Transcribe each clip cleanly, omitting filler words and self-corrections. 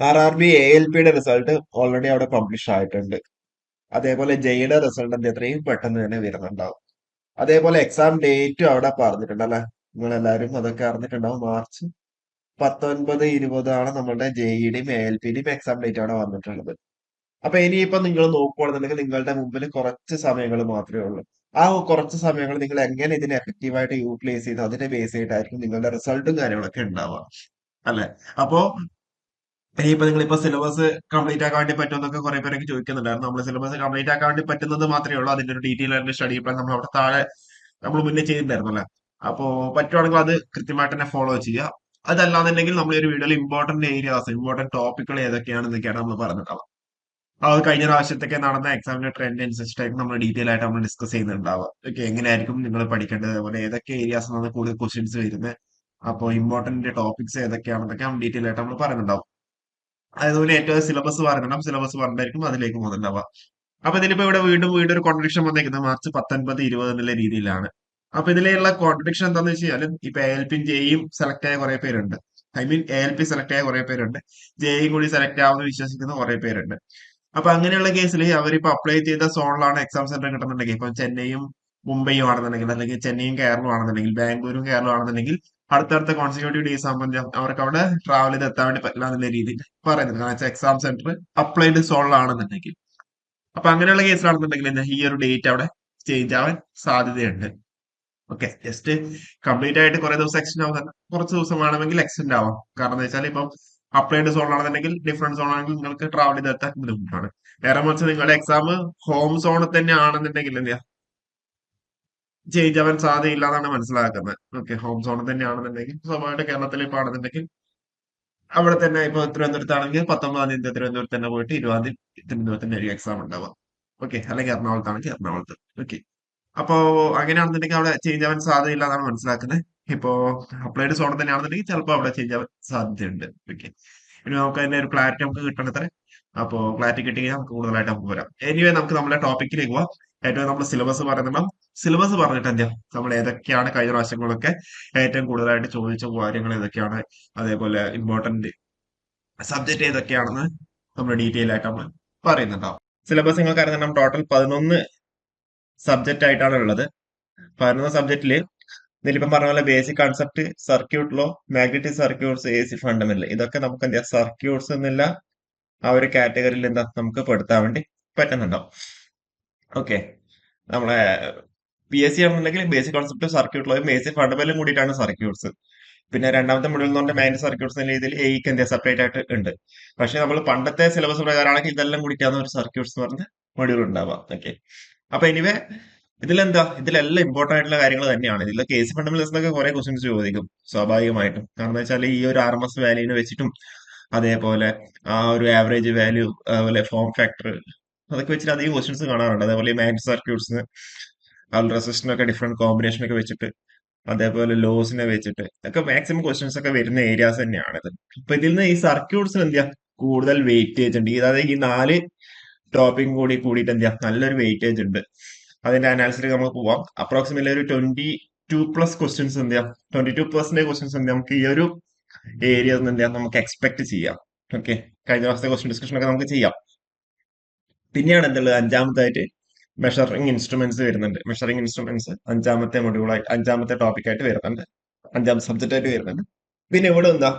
RRB ALPയുടെ result already അവിടെ publish ആയിട്ടുണ്ട്. അതേപോലെ ജെയുടെ റിസൾട്ട് എന്ത് എത്രയും പെട്ടെന്ന് തന്നെ വരുന്നുണ്ടാവും. അതേപോലെ എക്സാം ഡേറ്റും അവിടെ പറഞ്ഞിട്ടുണ്ട് അല്ലെ? നിങ്ങൾ എല്ലാവരും അതൊക്കെ അറിഞ്ഞിട്ടുണ്ടാവും. മാർച്ച് 19, 20 ആണ് നമ്മളുടെ ജെഇയുടെയും ALPയുടെയും എക്സാം ഡേറ്റ് അവിടെ വന്നിട്ടുള്ളത്. അപ്പൊ ഇനിയിപ്പോ നിങ്ങൾ നോക്കുകയാണെന്നുണ്ടെങ്കിൽ നിങ്ങളുടെ മുമ്പിൽ കുറച്ച് സമയങ്ങൾ മാത്രമേ ഉള്ളൂ. ആ കുറച്ച് സമയങ്ങൾ നിങ്ങൾ എങ്ങനെ ഇതിനെ എഫക്റ്റീവായിട്ട് യൂട്ടിലൈസ് ചെയ്യുന്നു അതിനെ ബേസ് ചെയ്തിട്ടായിരിക്കും നിങ്ങളുടെ റിസൾട്ടും കാര്യങ്ങളൊക്കെ ഉണ്ടാവുക. അല്ലെ? അപ്പോ ഇനിയിപ്പോ നിങ്ങളിപ്പോ സിലബസ് കംപ്ലീറ്റ് ആക്കാൻ വേണ്ടി പറ്റുമെന്നൊക്കെ കുറെ പേരൊക്കെ ചോദിക്കുന്നുണ്ടായിരുന്നു. നമ്മൾ സിലബസ് കംപ്ലീറ്റ് ആക്കാൻ വേണ്ടി പറ്റുന്നത് മാത്രമേ ഉള്ളൂ. അതിന്റെ ഒരു ഡീറ്റെയിൽ ആയിട്ട് സ്റ്റഡി പ്ലാൻ നമ്മൾ അവിടെ താഴെ നമ്മൾ മുന്നേ ചെയ്തിട്ടുണ്ടായിരുന്നല്ലേ. അപ്പോ പറ്റുവാണെങ്കിൽ അത് കൃത്യമായിട്ട് തന്നെ ഫോളോ ചെയ്യുക. അതല്ലാന്നുണ്ടെങ്കിൽ നമ്മൾ ഈ ഒരു വീഡിയോയിൽ ഇമ്പോർട്ടന്റ് ഏരിയാസ്, ഇമ്പോർട്ടന്റ് ടോപ്പിക്കുകൾ ഏതൊക്കെയാണെന്നൊക്കെയാണ് നമ്മൾ പറഞ്ഞിട്ടുണ്ടാവുക. അത് കഴിഞ്ഞ പ്രാവശ്യത്തൊക്കെ നടന്ന എക്സാമിന്റെ ട്രെൻഡ് അനുസരിച്ചിട്ടായിരിക്കും നമ്മൾ ഡീറ്റെയിൽ ആയിട്ട് നമ്മൾ ഡിസ്കസ് ചെയ്യുന്നുണ്ടാവുക. ഓക്കെ, എങ്ങനെയായിരിക്കും നിങ്ങൾ പഠിക്കേണ്ടത്, അതുപോലെ ഏതൊക്കെ ഏരിയാസ് ആണ് കൂടുതൽ ക്വസ്റ്റ്യൻസ് വരുന്നത്, അപ്പോൾ ഇമ്പോർട്ടന്റ് ടോപ്പിക്സ് ഏതൊക്കെയാണെന്നൊക്കെ നമ്മൾ ഡീറ്റെയിൽ ആയിട്ട് നമ്മൾ പറയുന്നുണ്ടാവും. അതുപോലെ ഏറ്റവും സിലബസ് പറയുന്നുണ്ടാവും, സിലബസ് പറഞ്ഞിട്ടായിരിക്കും അതിലേക്ക് പോകുന്നുണ്ടാവുക. അപ്പൊ ഇതിലിപ്പോ ഇവിടെ വീണ്ടും വീണ്ടും ഒരു കോൺട്രഡിക്ഷൻ വന്നേക്കുന്നത് മാർച്ച് 19, 20 എന്നുള്ള രീതിയിലാണ്. അപ്പൊ ഇതിലുള്ള കോൺട്രഡിക്ഷൻ എന്താണെന്ന് വെച്ചാൽ ഇപ്പൊ ALPയും ജെയും സെലക്ട് ആയ കുറെ പേരുണ്ട്. ഐ മീൻ ALP സെലക്ട് ആയ കുറെ പേരുണ്ട്, ജെയും കൂടി സെലക്ട് ആവുമെന്ന് വിശ്വസിക്കുന്ന കുറെ പേരുണ്ട്. അപ്പൊ അങ്ങനെയുള്ള കേസിൽ അവരിപ്പോ അപ്ലൈ ചെയ്ത സോണിലാണ് എക്സാം സെന്റർ കിട്ടുന്നുണ്ടെങ്കിൽ, ഇപ്പൊ ചെന്നൈയും മുംബൈയും ആണെന്നുണ്ടെങ്കിൽ, അല്ലെങ്കിൽ ചെന്നൈയും കേരളവും ആണെന്നുണ്ടെങ്കിൽ, ബാംഗ്ലൂരും കേരളവും ആണെന്നുണ്ടെങ്കിൽ, അടുത്തടുത്ത കോൺസിക്യൂട്ടീവ് ഡേയ്സ് ആകുമ്പോൾ അവർക്ക് അവിടെ ട്രാവൽ ചെയ്ത് എത്താൻ വേണ്ടി പറ്റില്ല എന്നുള്ള രീതിയിൽ പറയുന്നുണ്ട്. കാരണം വെച്ചാൽ എക്സാം സെന്റർ അപ്ലൈഡ് സോണിലാണെന്നുണ്ടെങ്കിൽ. അപ്പൊ അങ്ങനെയുള്ള കേസിലാണെന്നുണ്ടെങ്കിൽ എന്താ ഈ ഒരു ഡേറ്റ് അവിടെ ചേഞ്ച് ആവാൻ സാധ്യതയുണ്ട്. ഓക്കെ, ജസ്റ്റ് കംപ്ലീറ്റ് ആയിട്ട് കുറെ ദിവസം എക്സ്റ്റെൻഡ് ആവുന്ന, കുറച്ച് ദിവസം വേണമെങ്കിൽ എക്സ്റ്റെൻഡ് ആവാം. കാരണം എന്താ വെച്ചാൽ ഇപ്പം അപ്ലൈഡ് സോൺ ആണെന്നുണ്ടെങ്കിൽ, ഡിഫറെന്റ് സോൺ ആണെങ്കിൽ നിങ്ങൾക്ക് ട്രാവൽ ചെയ്ത് എത്താൻ ബുദ്ധിമുട്ടാണ്. നേരെ മറിച്ച് നിങ്ങളുടെ എക്സാം ഹോം സോണിൽ തന്നെ ആണെന്നുണ്ടെങ്കിൽ എന്ത് ചെയ്യാം, ചേഞ്ച് ആവാൻ സാധ്യതയില്ല എന്നാണ് മനസ്സിലാക്കുന്നത്. ഓക്കെ, ഹോം സോണിൽ തന്നെയാണെന്നുണ്ടെങ്കിൽ സ്വാഭാവികമായിട്ട് കേരളത്തിൽ ഇപ്പൊ ആണെന്നുണ്ടെങ്കിൽ അവിടെ തന്നെ ഇപ്പൊ തിരുവനന്തപുരത്താണെങ്കിൽ 19-ാം തീയതി തിരുവനന്തപുരത്ത് തന്നെ പോയിട്ട് 20-ാം തീയതി തിരുവനന്തപുരത്തിന്റെ ഒരു എക്സാം ഉണ്ടാവുക. ഓക്കെ, അല്ലെങ്കിൽ എറണാകുളത്താണെങ്കിൽ എറണാകുളത്ത്. ഓക്കെ, അപ്പോ അങ്ങനെയാണെന്നുണ്ടെങ്കിൽ അവിടെ ചേഞ്ച് ആവാൻ സാധ്യതയില്ല എന്നാണ് മനസ്സിലാക്കുന്നത്. ഇപ്പോ അപ്ലൈഡ് സോൺ തന്നെയാണെന്നുണ്ടെങ്കിൽ ചിലപ്പോൾ അവിടെ ചേഞ്ച് ആവാൻ സാധ്യതയുണ്ട്. ഓക്കെ, ഇനി നമുക്ക് അതിന്റെ ഒരു ക്ലാരിറ്റി നമുക്ക് കിട്ടണത്ര. അപ്പോ ക്ലാരിറ്റി കിട്ടിയെങ്കിൽ നമുക്ക് കൂടുതലായിട്ട് നമുക്ക് വരാം. എനിവേ നമുക്ക് നമ്മുടെ ടോപ്പിക്കിലേക്ക് പോവാം. ഏറ്റവും നമ്മൾ സിലബസ് പറയുന്നുണ്ടാവും. സിലബസ് പറഞ്ഞിട്ട് എന്താ നമ്മൾ ഏതൊക്കെയാണ് കഴിഞ്ഞ പ്രാവശ്യങ്ങളൊക്കെ ഏറ്റവും കൂടുതലായിട്ട് ചോദിച്ച കാര്യങ്ങൾ ഏതൊക്കെയാണ്, അതേപോലെ ഇമ്പോർട്ടന്റ് സബ്ജക്ട് ഏതൊക്കെയാണെന്ന് നമ്മൾ ഡീറ്റെയിൽ ആയിട്ട് നമ്മൾ പറയുന്നുണ്ടാവും. സിലബസ് നിങ്ങൾക്ക് അറിയാം, ടോട്ടൽ 11 സബ്ജക്റ്റ് ആയിട്ടാണ് ഉള്ളത്. 11 സബ്ജക്റ്റില് ഇതിലിപ്പം പറഞ്ഞ പോലെ basic concept, circuit law, magnetic circuits, AC fundamental, ഇതൊക്കെ നമുക്ക് എന്താ സർക്യൂട്ട്സ് എന്നുള്ള ആ ഒരു കാറ്റഗറിയിൽ എന്താ നമുക്ക് പെടുത്താൻ വേണ്ടി പറ്റുന്നുണ്ടാവും. ഓക്കെ, നമ്മളെ PSC ആണെന്നുണ്ടെങ്കിൽ ബേസിക് കോൺസെപ്റ്റ്, സർക്യൂട്ട് ലോയും ബേസിക് ഫണ്ടമെന്റലും കൂടിയിട്ടാണ് സർക്യൂട്ട്സ്. പിന്നെ രണ്ടാമത്തെ മൊഡ്യൂൾ എന്ന് പറഞ്ഞാൽ മാഗ്നറ്റിക് സർക്യൂട്ട്സ് എന്ന രീതിയിൽ എയ്ക്ക് എന്താ സെപ്പറേറ്റ് ആയിട്ട് ഉണ്ട്. പക്ഷെ നമ്മൾ പണ്ടത്തെ സിലബസ് പ്രകാരമാണെങ്കിൽ ഇതെല്ലാം കൂടിയിട്ടാണ് ഒരു സർക്യൂട്ട്സ് എന്ന് പറഞ്ഞ മൊഡ്യൂൾ ഉണ്ടാവുക. ഓക്കെ, അപ്പൊ എനിവേ ഇതിലെന്താ, ഇതിലെല്ലാം ഇമ്പോർട്ടന്റ് ആയിട്ടുള്ള കാര്യങ്ങൾ തന്നെയാണ്. ഇതിലെ കേസ് ഫണ്ടമെന്റൽസ് എന്നൊക്കെ കുറെ ക്വസ്റ്റ്യൻസ് ചോദിക്കും സ്വാഭാവികമായിട്ടും. കാരണം എന്താ വെച്ചാൽ ഈ ഒരു RMS വാല്യൂവിനെ വെച്ചിട്ടും, അതേപോലെ ആ ഒരു ആവറേജ് വാല്യൂ, അതുപോലെ ഫോം ഫാക്ടർ, അതൊക്കെ വെച്ചിട്ട് അധികം ക്വസ്റ്റ്യൻസ് കാണാറുണ്ട്. അതേപോലെ ഈ മാഗ്നറ്റിക് സർക്യൂട്ട്സ്, അതുപോലെ റെസിസ്റ്ററിനൊക്കെ ഡിഫറെന്റ് കോമ്പിനേഷൻ ഒക്കെ വെച്ചിട്ട്, അതേപോലെ ലോസിനെ വെച്ചിട്ട് ഒക്കെ മാക്സിമം ക്വസ്റ്റ്യൻസ് ഒക്കെ വരുന്ന ഏരിയാസ് തന്നെയാണിത്. അപ്പൊ ഇതിൽ നിന്ന് ഈ സർക്യൂട്ട്സിന് എന്ത് ചെയ്യാം, കൂടുതൽ വെയിറ്റേജ് ഉണ്ട്. അതായത് ഈ 4 ടോപ്പിക്കും കൂടി കൂടിയിട്ട് എന്ത് ചെയ്യാം, നല്ലൊരു വെയിറ്റേജ് ഉണ്ട്. അതിന്റെ അനാലിസിലേക്ക് നമുക്ക് പോവാം. അപ്രോക്സിമേറ്റ്ലി ഒരു 22+ ക്വസ്റ്റ്യൻസ് എന്ത് ചെയ്യാം, 22% ക്വസ്റ്റ്യൻസ് എന്ത് ചെയ്യാം, നമുക്ക് ഈ ഒരു ഏരിയ എന്ത് ചെയ്യാം, നമുക്ക് എക്സ്പെക്ട് ചെയ്യാം. ഓക്കെ, കഴിഞ്ഞ ദിവസത്തെ ക്വസ്റ്റ്യൻ ഡിസ്കഷൻ ഒക്കെ നമുക്ക് ചെയ്യാം. പിന്നെയാണ് എന്തുള്ളത്, അഞ്ചാമത്തായിട്ട് മെഷറിംഗ് ഇൻസ്ട്രുമെന്റ്സ് വരുന്നുണ്ട്. മെഷറിംഗ് ഇൻസ്ട്രുമെന്റ്സ് അഞ്ചാമത്തെ മൊഡ്യൂളായി, അഞ്ചാമത്തെ ടോപ്പിക് ആയിട്ട് വരുന്നുണ്ട്, അഞ്ചാമത്തെ സബ്ജക്റ്റ് ആയിട്ട് വരുന്നുണ്ട്. പിന്നെ ഇവിടെ എന്താ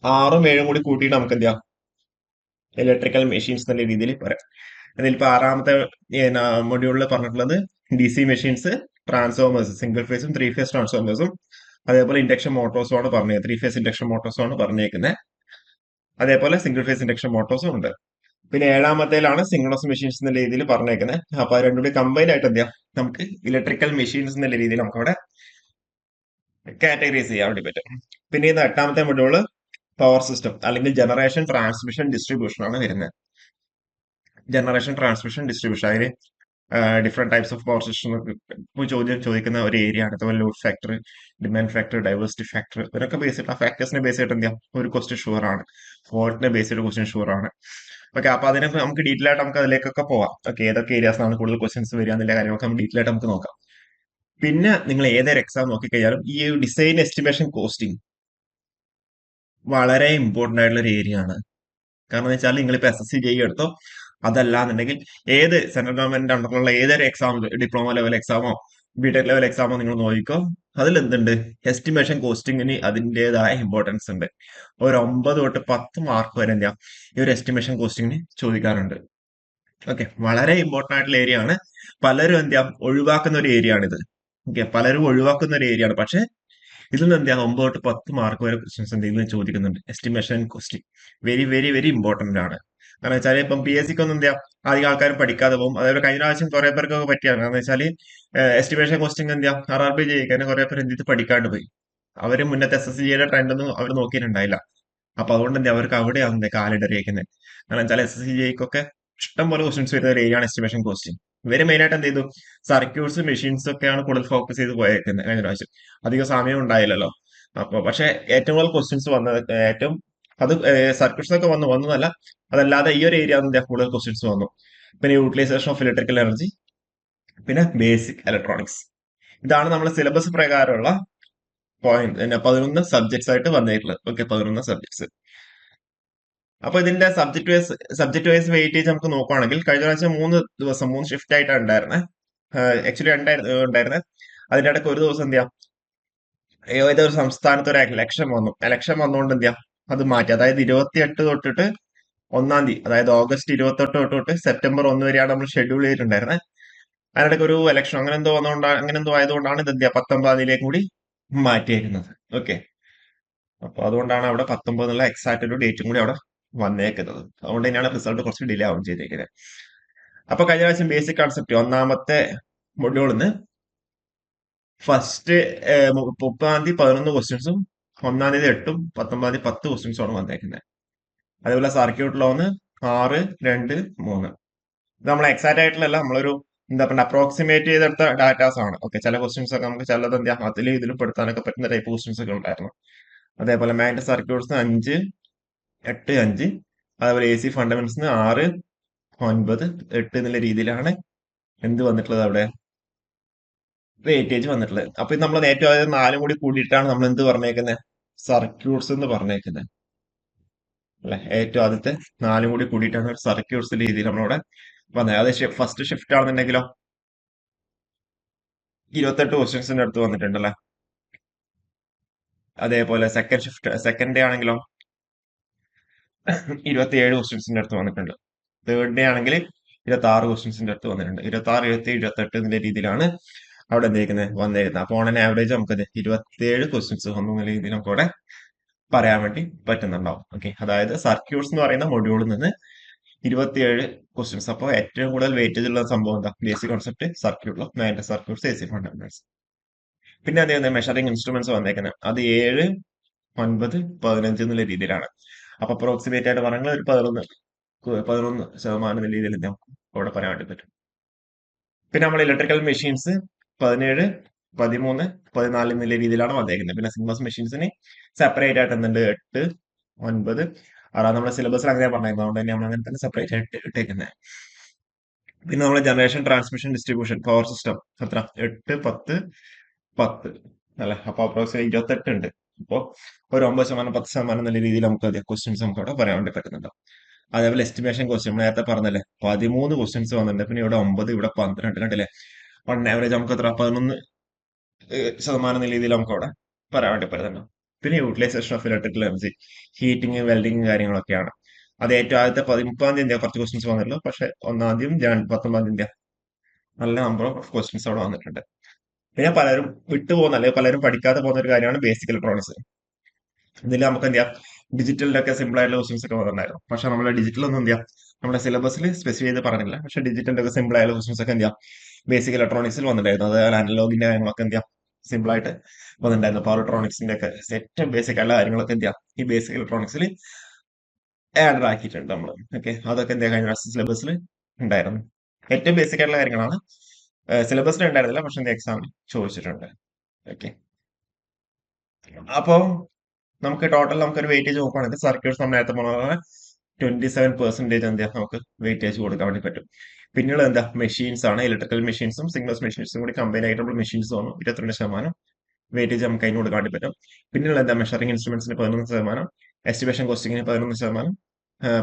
6ഉം 7ഉം കൂടി കൂട്ടിയിട്ട് നമുക്ക് എന്ത് ചെയ്യാം, ഇലക്ട്രിക്കൽ മെഷീൻസ് എന്നുള്ള രീതിയിൽ പറയാം. അതിലിപ്പോ 6ാമത്തെ മൊഡ്യൂളിൽ പറഞ്ഞിട്ടുള്ളത് DC മെഷീൻസ്, ട്രാൻസ്ഫോമേഴ്സ്, സിംഗിൾ ഫേസും 3 ഫേസ് ട്രാൻസ്ഫോമേഴ്സും, അതേപോലെ ഇൻഡക്ഷൻ മോട്ടോഴ്സും ആണ് പറഞ്ഞത്. 3 ഫേസ് ഇൻഡക്ഷൻ മോട്ടോഴ്സും ആണ് പറഞ്ഞേക്കുന്നത്. അതേപോലെ സിംഗിൾ ഫേസ് ഇൻഡക്ഷൻ മോട്ടോഴ്സും ഉണ്ട്. പിന്നെ 7ാമത്തേലാണ് സിംഗ്ലസ് മെഷീൻസ് എന്നുള്ള രീതിയിൽ പറഞ്ഞേക്കുന്നത്. അപ്പൊ അത് രണ്ടും കൂടി കമ്പൈൻ ആയിട്ട് എന്ത് ചെയ്യാം, നമുക്ക് ഇലക്ട്രിക്കൽ മെഷീൻസ് എന്നുള്ള രീതിയിൽ നമുക്ക് അവിടെ കാറ്റഗറൈസ് ചെയ്യാൻ വേണ്ടി പറ്റും. പിന്നെ ഇത് 8ാമത്തെ മൊഡ്യൂള് പവർ സിസ്റ്റം, അല്ലെങ്കിൽ ജനറേഷൻ, ട്രാൻസ്മിഷൻ, ഡിസ്ട്രിബ്യൂഷൻ ആണ് വരുന്നത്. ജനറേഷൻ, ട്രാൻസ്മിഷൻ, ഡിസ്ട്രിബ്യൂഷൻ, അതിന് different types of power system ചോദ്യം ചോദിക്കുന്ന ഒരു ഏരിയ ആണ്. അതുപോലെ load factor, demand factor, diversity factor, ഇതൊക്കെ ബേസ് ചെയ്തിട്ട് ആ ഫാക്ടേഴ്സിനെ ബേസ് ചെയ്തിട്ട് എന്ത് ചെയ്യാം, ഒരു ക്വസ്റ്റ്യൻ ഷുവർ ആണ്. ഫോൾട്ടിനെ ബേസ് ചെയ്ത ക്വസ്റ്റ്യൻ ഷുവർ ആണ്. ഓക്കെ, അപ്പൊ അതിനെ നമുക്ക് ഡീറ്റെയിൽ ആയിട്ട് നമുക്ക് അതിലേക്കൊക്കെ പോവാം. ഓക്കെ, ഏതൊക്കെ ഏരിയാസിനാണ് കൂടുതൽ ക്വസ്റ്റ്യൻസ് വരിക എന്നുള്ള കാര്യങ്ങളൊക്കെ നമുക്ക് ഡീറ്റെയിൽ ആയിട്ട് നമുക്ക് നോക്കാം. പിന്നെ നിങ്ങൾ ഏതൊരു എക്സാം നോക്കിക്കഴിഞ്ഞാലും ഈ ഡിസൈൻ എസ്റ്റിമേഷൻ കോസ്റ്റിംഗ് വളരെ ഇമ്പോർട്ടന്റ് ആയിട്ടുള്ള ഒരു ഏരിയ ആണ്. കാരണം എന്ന് വെച്ചാൽ നിങ്ങളിപ്പോ SSC എടുത്തോ, അതല്ല എന്നുണ്ടെങ്കിൽ ഏത് സെൻട്രൽ ഗവൺമെന്റ് അണ്ടറിലുള്ള ഏതൊരു എക്സാം, ഡിപ്ലോമ ലെവൽ എക്സാമോ ബിടെക് ലെവൽ എക്സാമോ നിങ്ങൾ നോക്കിക്കോ, അതിൽ എന്തുണ്ട്, എസ്റ്റിമേഷൻ കോസ്റ്റിംഗിന് അതിൻ്റെതായ ഇമ്പോർട്ടൻസ് ഉണ്ട്. ഒരു 9 തൊട്ട് 10 മാർക്ക് വരെ എന്താ ഈ ഒരു എസ്റ്റിമേഷൻ കോസ്റ്റിംഗിന് ചോദിക്കാറുണ്ട്. ഓക്കെ, വളരെ ഇമ്പോർട്ടന്റ് ആയിട്ടുള്ള ഏരിയ ആണ്. പലരും എന്താ ഒഴിവാക്കുന്ന ഒരു ഏരിയ ആണിത്. ഓക്കെ, പലരും ഒഴിവാക്കുന്ന ഒരു ഏരിയ ആണ്. പക്ഷെ ഇതിൽ നിന്ന് എന്താ 9 തൊട്ട് 10 മാർക്ക് വരെ ക്വസ്റ്റ്യൻസ് എന്തെങ്കിലും ചോദിക്കുന്നുണ്ട്. Estimation costing very very very important ആണ്. കാരണം വെച്ചാൽ ഇപ്പം PSC ഒന്നും എന്താ അധികം ആൾക്കാരും പഠിക്കാതെ പോകും. അതേപോലെ കഴിഞ്ഞ പ്രാവശ്യം കുറെ പേർക്കൊക്കെ പറ്റിയാണ്. കാരണം വെച്ചാൽ എസ്റ്റിമേഷൻ കോസ്റ്റിംഗ് എന്താ RRB ജയിക്കാൻ കുറെ പേര് എന്ത് പഠിക്കാണ്ട് പോയി. അവര് മുന്നത്തെ SSCയുടെ ട്രെൻഡ് ഒന്നും അവർ നോക്കിയിട്ടുണ്ടായില്ല. അപ്പൊ അതുകൊണ്ട് എന്താ അവർക്ക് അവിടെയാണ് എന്താ കാലിടറിയേക്കുന്നത്. കാരണം വെച്ചാൽ SSC ഇഷ്ടം പോലെ ക്വസ്റ്റ്യൻസ് വരുന്ന ഒരു ഏരിയയാണ് എസ്റ്റിമേഷൻ കോസ്റ്റിംഗ്. ഇവര് മെയിൻ ആയിട്ട് എന്ത് ചെയ്തു, സർക്യൂട്ട്സ് മെഷീൻസ് ഒക്കെയാണ് കൂടുതൽ ഫോക്കസ് ചെയ്ത് പോയേക്കുന്നത് കഴിഞ്ഞ പ്രാവശ്യം. അധികം സമയം ഉണ്ടായില്ലല്ലോ. അപ്പൊ പക്ഷെ ഏറ്റവും കൂടുതൽ ക്വസ്റ്റ്യൻസ് വന്നത് ഏറ്റവും അത് സർക്യൂട്ട്സ് ഒക്കെ വന്നതല്ല, അതല്ലാതെ ഈ ഒരു ഏരിയ കൂടുതൽ ക്വസ്റ്റ്യൻസ് വന്നു. പിന്നെ യൂട്ടിലൈസേഷൻ ഓഫ് ഇലക്ട്രിക്കൽ എനർജി, പിന്നെ ബേസിക് ഇലക്ട്രോണിക്സ്. ഇതാണ് നമ്മുടെ സിലബസ് പ്രകാരമുള്ള പോയിന്റ്, പിന്നെ 11 സബ്ജക്ട്സ് ആയിട്ട് വന്നിട്ടുള്ളത്. Okay, 11 subjects. അപ്പൊ ഇതിന്റെ സബ്ജക്ട് വൈസ് വെയിറ്റേജ് നമുക്ക് നോക്കുവാണെങ്കിൽ കഴിഞ്ഞ പ്രാവശ്യം 3 ദിവസം 3 ഷിഫ്റ്റ് ആയിട്ടാണ് ഉണ്ടായിരുന്നത്. ആക്ച്വലി രണ്ടായിരുന്നു ഉണ്ടായിരുന്നത്. അതിന്റെ ഇടയ്ക്ക് ഒരു ദിവസം എന്ത് ഏതൊരു സംസ്ഥാനത്ത് ഒരു ഇലക്ഷൻ വന്നു. ഇലക്ഷൻ വന്നുകൊണ്ട് അത് മാറ്റി. അതായത് 28 തൊട്ടിട്ട് 1-ാം തീയതി, അതായത് ഓഗസ്റ്റ് 28 തൊട്ടിട്ട് സെപ്റ്റംബർ 1 വരെയാണ് നമ്മൾ ഷെഡ്യൂൾ ചെയ്തിട്ടുണ്ടായിരുന്നത്. അതിനിടയ്ക്ക് ഒരു ഇലക്ഷൻ അങ്ങനെ എന്തോ വന്നുകൊണ്ടാണ്, അങ്ങനെ എന്തോ ആയതുകൊണ്ടാണ് ഇത് 19-ാം തീയതിയിലേക്ക് കൂടി മാറ്റിയേക്കുന്നത്. ഓക്കെ, അപ്പൊ അതുകൊണ്ടാണ് അവിടെ 19 എന്നുള്ള എക്സാക്ട് ഒരു ഡേറ്റും കൂടി അവിടെ വന്നേക്കുന്നത്. അതുകൊണ്ട് തന്നെയാണ് റിസൾട്ട് കുറച്ച് ഡിലേ ആവും ചെയ്തേക്കുന്നത്. അപ്പൊ കഴിഞ്ഞ പ്രാവശ്യം ബേസിക് കൺസെപ്റ്റ് ഒന്നാമത്തെ മൊഡ്യൂളിന്ന് ഫസ്റ്റ് 30-ാം തീയതി 11 ക്വസ്റ്റ്യൻസും 1-ാം തീയതി 8-ഉം 19-ാം തീയതി 10 ക്വസ്റ്റ്യൻസും ആണ് വന്നേക്കുന്നത്. അതേപോലെ സർക്യൂട്ട് ലോന്ന് 6, 2, 3. ഇത് നമ്മൾ എക്സാക്ട് ആയിട്ടുള്ള നമ്മളൊരു എന്താ പറയുക അപ്രോക്സിമേറ്റ് ചെയ്തെടുത്ത ഡാറ്റാസ് ആണ്. ഓക്കെ, ചില ക്വസ്റ്റ്യൻസ് ഒക്കെ നമുക്ക് ചിലത് അതിലും ഇതിലും പെടുത്താനൊക്കെ പറ്റുന്ന ടൈപ്പ് ക്വസ്റ്റ്യൻസ് ഒക്കെ ഉണ്ടായിരുന്നു. അതേപോലെ മാഗ്നറ്റിക് സർക്യൂട്ട്സ് 5, 8, 5. അതേപോലെ AC ഫണ്ടമെന്റ്സിന് 6, 9, 8 എന്നുള്ള രീതിയിലാണ് എന്ത് വന്നിട്ടുള്ളത് അവിടെ വെയിറ്റേജ് വന്നിട്ടുള്ളത്. അപ്പൊ ഇത് നമ്മൾ ഏറ്റവും ആദ്യം 4 കൂടി കൂടിയിട്ടാണ് നമ്മൾ എന്ത് പറഞ്ഞേക്കുന്നത്, സർക്യൂട്ട്സ് എന്ന് പറഞ്ഞേക്കുന്നത് അല്ലെ. ഏറ്റവും ആദ്യത്തെ 4 കൂടി കൂടിയിട്ടാണ് ഒരു സർക്യൂട്ട്സ് രീതിയിൽ നമ്മളവിടെ വന്നത്. അത് ഫസ്റ്റ് ഷിഫ്റ്റ് ആണെന്നുണ്ടെങ്കിലോ 28 ക്വസ്റ്റ്യൻസിന്റെ അടുത്ത് വന്നിട്ടുണ്ടല്ലേ. അതേപോലെ സെക്കൻഡ് ഡേ ആണെങ്കിലോ 27 ക്വസ്റ്റ്യൻസിന്റെ അടുത്ത് വന്നിട്ടുണ്ട്. തേർഡ് ഡേ ആണെങ്കിൽ 26 ക്വസ്റ്റ്യൻസിന്റെ അടുത്ത് വന്നിട്ടുണ്ട്. 26, 27, 28 എന്നുള്ള രീതിയിലാണ് അവിടെ എന്തിരിക്കുന്നത് വന്നിരുന്നത്. അപ്പൊ ഓൺ ആൻ ആവറേജ് നമുക്ക് 27 ക്വസ്റ്റ്യൻസ് വന്ന രീതിയിൽ നമുക്ക് അവിടെ പറയാൻ വേണ്ടി പറ്റുന്നുണ്ടാവും. ഓക്കെ, അതായത് സർക്യൂട്ട്സ് എന്ന് പറയുന്ന മൊഡ്യൂളിൽ നിന്ന് 27 ക്വസ്റ്റ്യൻസ്. അപ്പോൾ ഏറ്റവും കൂടുതൽ വെയിറ്റേജ് ഉള്ള സംഭവം എന്താ, ബേസിക് കോൺസെപ്റ്റ്, സർക്യൂട്ടിലോ മാഗ്നറ്റിക് സർക്യൂട്ട്സ്, AC ഫണ്ടമെന്റൽസ്. പിന്നെ അതേ മെഷറിംഗ് ഇൻസ്ട്രുമെന്റ്സ് വന്നേക്കുന്നത് അത് 7, 9, 15 എന്നുള്ള രീതിയിലാണ്. അപ്പൊ അപ്രോക്സിമേറ്റ് ആയിട്ട് പറഞ്ഞാൽ ഒരു 11% എന്നുള്ള രീതിയിൽ നമുക്ക് അവിടെ പറയാൻ വേണ്ടി പറ്റും. പിന്നെ നമ്മൾ ഇലക്ട്രിക്കൽ മെഷീൻസ് 17, 13, 14 എന്നുള്ള രീതിയിലാണ് വന്നേക്കുന്നത്. പിന്നെ സിംഗിൾസ് മെഷീൻസിന് സെപ്പറേറ്റ് ആയിട്ട് എന്തുണ്ട് 8, 9, 6. നമ്മുടെ സിലബസിൽ അങ്ങനെ പറഞ്ഞിരുന്നത്. അതുകൊണ്ട് തന്നെ നമ്മൾ അങ്ങനെ തന്നെ സെപ്പറേറ്റ് ആയിട്ട് ഇട്ടേക്കുന്നത്. പിന്നെ നമ്മുടെ generation, transmission, distribution, power system എത്ര 8, 10, 10 അല്ലെ. അപ്പൊ അപ്രോക്സിമേറ്റ് 28 ഉണ്ട്. അപ്പോ ഒരു 9%, 10% എന്നുള്ള രീതിയിൽ നമുക്ക് ക്വസ്റ്റ്യൻസ് നമുക്ക് അവിടെ പറയാൻ വേണ്ടി പറ്റുന്നുണ്ട്. അതേപോലെ എസ്റ്റിമേഷൻ ക്വസ്റ്റ്യൻ നേരത്തെ പറഞ്ഞല്ലേ 13 ക്വസ്റ്റ്യൻസ് വന്നിട്ടുണ്ട്. പിന്നെ ഇവിടെ 9, ഇവിടെ 12 കണ്ടില്ലേ. ഓൺ ആവറേജ് നമുക്ക് എത്ര 11% എന്ന രീതിയിൽ നമുക്ക് അവിടെ പറയാൻ വേണ്ടി പറ്റുന്നുണ്ട്. പിന്നെ utilization of electrical energy, heating, welding കാര്യങ്ങളൊക്കെയാണ്. അത് ഏറ്റവും ആദ്യത്തെ 30-ാം തീയതി കുറച്ച് ക്വസ്റ്റ്യൻസ് വന്നിട്ടുള്ളൂ. പക്ഷെ 1-ാം തീയതി 19-ാം തീയതി നല്ല നമ്പർ ഓഫ് ക്വസ്റ്റ്യൻസ് അവിടെ വന്നിട്ടുണ്ട്. പിന്നെ പലരും വിട്ടുപോകുന്ന അല്ലെങ്കിൽ പലരും പഠിക്കാതെ പോകുന്ന ഒരു കാര്യമാണ് ബേസിക് ഇലക്ട്രോണിക്സ്. ഇതിൽ നമുക്ക് ഡിജിറ്റലിലൊക്കെ സിമ്പിൾ ആയിട്ടുള്ള ക്വസ്റ്റ്യൻസ് ഒക്കെ വന്നിട്ടുണ്ടായിരുന്നു. പക്ഷെ നമ്മുടെ ഡിജിറ്റൽ ഒന്നും നമ്മുടെ സിലബസിൽ സ്പെസിഫൈ ചെയ്ത് പറഞ്ഞില്ല. പക്ഷെ ഡിജിറ്റലിന്റെ സിമ്പിൾ ആയിട്ടുള്ള ക്വസ്റ്റ്യൻസ് ഒക്കെ ബേസിക് ഇലക്ട്രോണിക്സിൽ വന്നിട്ടുണ്ടായിരുന്നു. അതായത് അനലോഗിന്റെ കാര്യങ്ങളൊക്കെ സിമ്പിൾ ആയിട്ട് വന്നിട്ടുണ്ടായിരുന്നു. പവർ ഇലക്ട്രോണിക്സിന്റെ ഒക്കെ ഏറ്റവും ബേസിക് ആയിട്ടുള്ള കാര്യങ്ങളൊക്കെ ഈ ബേസിക് ഇലക്ട്രോണിക്സിൽ ആഡ് ആക്കിയിട്ടുണ്ട് നമ്മൾ. ഓക്കെ, അതൊക്കെ കഴിഞ്ഞ സിലബസിൽ ഉണ്ടായിരുന്നു. ഏറ്റവും ബേസിക് ആയിട്ടുള്ള കാര്യങ്ങളാണ് സിലബസിൽ ഉണ്ടായിരുന്നില്ല, പക്ഷെ എക്സാമിൽ ചോദിച്ചിട്ടുണ്ട്. ഓക്കെ, അപ്പോ നമുക്ക് ടോട്ടൽ നമുക്കൊരു വെയിറ്റേജ് നോക്കുകയാണെങ്കിൽ സർക്യൂട്ട്സ് നമ്മൾ നേരത്തെ പറഞ്ഞ പോലെ 27% നമുക്ക് വെയിറ്റേജ് കൊടുക്കാൻ വേണ്ടി പറ്റും. പിന്നെയുള്ള മെഷീൻസ് ആണ്. ഇലക്ട്രിക്കൽ മെഷീൻസും സിംഗിൾസ് മെഷീൻസും കൂടി കമ്പൈൻ ആയിട്ടുള്ള മെഷീൻസ് വന്നു. 22% വെയിറ്റേജ് നമുക്ക് അതിന് കൊടുക്കാൻ വേണ്ടി പറ്റും. പിന്നെയുള്ള മെഷറിംഗ് ഇൻസ്ട്രുമെന്റ്സിന് 11%. എസ്റ്റിമേഷൻ കോസ്റ്റിങ്ങിന് 11%,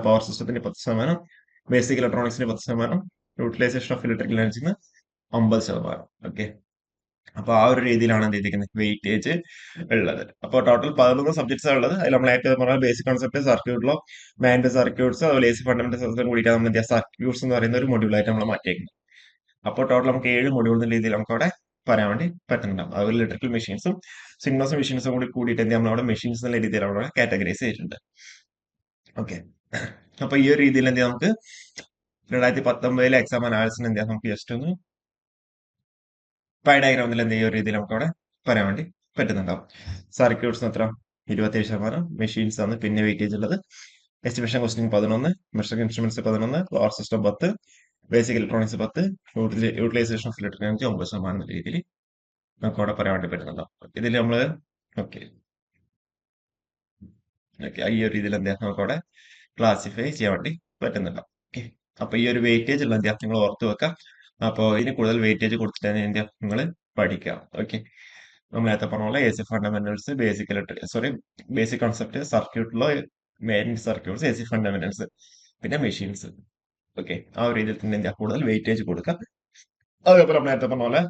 പവർ സിസ്റ്റത്തിന് 10%, ബേസിക് ഇലക്ട്രോണിക്സിന് 10%, യൂട്ടിലൈസേഷൻ ഓഫ് ഇലക്ട്രിക്കൽ എനർജിന് 50%. ഓക്കെ. അപ്പൊ ആ ഒരു രീതിയിലാണ് എന്ത് ചെയ്തിരിക്കുന്നത്, വെയിറ്റേജ് ഉള്ളത്. അപ്പോൾ ടോട്ടൽ 11 സബ്ജക്ട്സ് ഉള്ളത്. അതിൽ നമ്മൾ ഏറ്റവും പറഞ്ഞാൽ ബേസിക് കോൺസെപ്റ്റ്, സർക്യൂട്ടിലോ മാൻ്റെ സർക്യൂട്ട്സ്, അതുപോലെ AC ഫണ്ടമെന്റൽസ് കൂടിയിട്ട് നമ്മൾ എന്ത് സർക്യൂട്ട്സ് എന്ന് പറയുന്ന ഒരു മൊഡ്യൂളായിട്ട് നമ്മൾ മാറ്റിയേക്കുന്നത്. അപ്പോൾ ടോട്ടൽ നമുക്ക് 7 മൊഡ്യൂൾ എന്ന രീതിയിൽ നമുക്ക് അവിടെ പറയാൻ വേണ്ടി പറ്റുന്നുണ്ടാവും. അതുപോലെ ഇലക്ട്രിക്കൽ മെഷീൻസും സിഗ്നൽസും മെഷീൻസും കൂടി കൂടിയിട്ട് എന്ത് നമ്മൾ അവിടെ മെഷീൻസ് എന്നുള്ള രീതിയിൽ അവിടെ കാറ്റഗറൈസ് ചെയ്തിട്ടുണ്ട്. ഓക്കെ. അപ്പൊ ഈ ഒരു രീതിയിൽ എന്ത് ചെയ്യാം, നമുക്ക് 2019 എക്സാം അനാലിസിന് എന്ത് ചെയ്യാം, നമുക്ക് ജസ്റ്റ് ഒന്ന് പൈ ഡയഗ്രാമിൽ എന്ത് ചെയ്യുന്ന രീതിയിൽ നമുക്ക് അവിടെ പറയാൻ വേണ്ടി പറ്റുന്നുണ്ടാവും. സർക്യൂട്ട്സ് എത്ര, 27%, മെഷീൻസ് ആണ് പിന്നെ വെയിറ്റേജ് ഉള്ളത്. Estimation costing 11, measuring instruments 11, power system 10, basic electronics 10, utilization of electric energy 9% എന്ന രീതിയിൽ നമുക്ക് അവിടെ പറയാൻ വേണ്ടി പറ്റുന്നുണ്ടാവും. ഇതിൽ നമ്മൾ ഓക്കെ ഓക്കെ ഈ ഒരു രീതിയിൽ എന്ത് ചെയ്യാം, നമുക്ക് അവിടെ ക്ലാസിഫൈ ചെയ്യാൻ വേണ്ടി പറ്റുന്നുണ്ടാവും. ഓക്കെ. അപ്പൊ ഈ ഒരു വെയിറ്റേജ് ഉള്ള എന്ത് ചെയ്യാം, നിങ്ങൾ ഓർത്ത് വെക്കാം. അപ്പോൾ ഇതിന് കൂടുതൽ വെയിറ്റേജ് കൊടുത്തിട്ട് തന്നെ എന്ത് ചെയ്യാം, നിങ്ങൾ പഠിക്കാം. ഓക്കെ. നമ്മൾ നേരത്തെ പറഞ്ഞ പോലെ AC fundamentals, basic electric sorry basic concept, സർക്യൂട്ടിലോ മെയിൻ സർക്യൂട്ട്സ്, AC ഫണ്ടമെന്റൽസ്, പിന്നെ മെഷീൻസ്. ഓക്കെ. ആ ഒരു രീതിയിൽ തന്നെ എന്താ കൂടുതൽ വെയിറ്റേജ് കൊടുക്കാം. അതേപോലെ നമ്മൾ നേരത്തെ പറഞ്ഞ പോലെ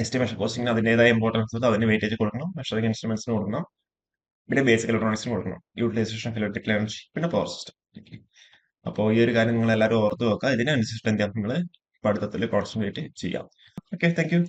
എസ്റ്റിമേഷൻ കോസ്റ്റിംഗിന് അതിൻ്റെതായ ഇമ്പോർട്ടൻസ് ഉണ്ട്, അതിന് വെയിറ്റേജ് കൊടുക്കണം. മെഷറിംഗ് ഇൻസ്ട്രുമെന്റ്സിന് കൊടുക്കണം, പിന്നെ ബേസിക് ഇലക്ട്രോണിക്സിന് കൊടുക്കണം. യൂട്ടിലൈസേഷൻ ഓഫ് ഇലക്ട്രിക്കൽ എനർജി, പിന്നെ പവർ സിസ്റ്റം. ഓക്കെ. അപ്പോൾ ഈ ഒരു കാര്യം നിങ്ങൾ എല്ലാവരും ഓർത്ത് വെക്കുക. ഇതിനനുസരിച്ചിട്ട് എന്താ നിങ്ങൾ പഠിത്തത്തിൽ കോൺസെൻട്രേറ്റ് ചെയ്യാം. Okay, thank you.